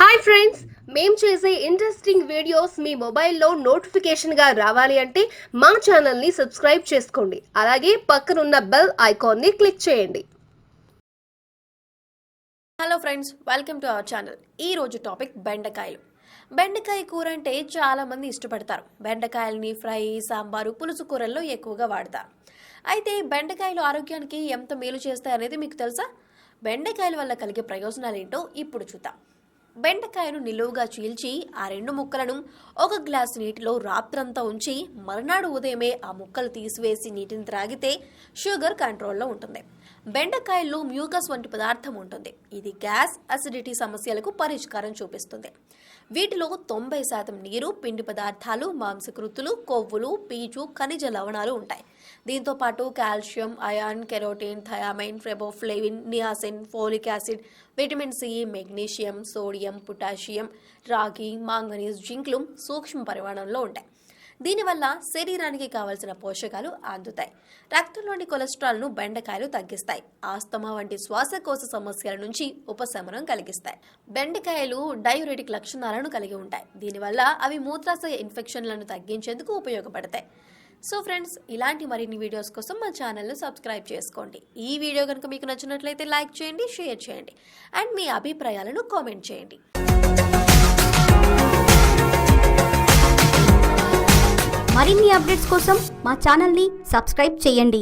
Hi friends, మేము చేసే interesting videos మీ మొబైల్లో నోటిఫికేషన్గా రావాలి అంటే మా ఛానల్ని సబ్స్క్రైబ్ చేసుకోండి. అలాగే పక్కనున్న బెల్ ఐకాన్ని క్లిక్ చేయండి. Hello friends, welcome to our channel. ఈ రోజు టాపిక్ బెండకాయలు. బెండకాయ కూర అంటే చాలా మంది ఇష్టపడతారు. బెండకాయల్ని ఫ్రై, సాంబారు, పులుసు కూరల్లో ఎక్కువగా వాడతారు. అయితే బెండకాయలు ఆరోగ్యానికి ఎంత మేలు చేస్తాయి అనేది మీకు తెలుసా? బెండకాయల వల్ల కలిగే ప్రయోజనాలు ఏంటో ఇప్పుడు చూద్దాం. బెండకాయను నిలువుగా చీల్చి ఆ రెండు ముక్కలను ఒక గ్లాసు నీటిలో రాత్రంతా ఉంచి మరునాడు ఉదయమే ఆ ముక్కలు తీసివేసి నీటిని త్రాగితే షుగర్ కంట్రోల్లో ఉంటుంది. బెండకాయల్లో మ్యూకస్ వంటి పదార్థం ఉంటుంది. ఇది గ్యాస్, అసిడిటీ సమస్యలకు పరిష్కారం చూపిస్తుంది. వీటిలో 90% నీరు, పిండి పదార్థాలు, మాంసకృతులు, కొవ్వులు, పీచు, ఖనిజ లవణాలు ఉంటాయి. దీంతో పాటు calcium, iron, carotene, thiamine, riboflavin, niacin, folic acid, vitamin C, magnesium, sodium, potassium, రాగి, మాంగనీస్, జింక్లు సూక్ష్మ పరిమాణంలో ఉంటాయి. దీనివల్ల శరీరానికి కావలసిన పోషకాలు అందుతాయి. రక్తంలోని కొలెస్ట్రాల్ను బెండకాయలు తగ్గిస్తాయి. ఆస్తమా వంటి శ్వాసకోశ సమస్యల నుంచి ఉపశమనం కలిగిస్తాయి. బెండకాయలు డయూరెటిక్ లక్షణాలను కలిగి ఉంటాయి. దీనివల్ల అవి మూత్రాశయ ఇన్ఫెక్షన్లను తగ్గించేందుకు ఉపయోగపడతాయి. సో ఫ్రెండ్స్, ఇలాంటి మరిన్ని వీడియోస్ కోసం మా ఛానల్ను సబ్స్క్రైబ్ చేసుకోండి. ఈ వీడియో కనుక మీకు నచ్చినట్లయితే లైక్ చేయండి, షేర్ చేయండి అండ్ మీ అభిప్రాయాలను కామెంట్ చేయండి. మరిన్ని అప్డేట్స్ కోసం మా ఛానల్ని సబ్స్క్రైబ్ చేయండి.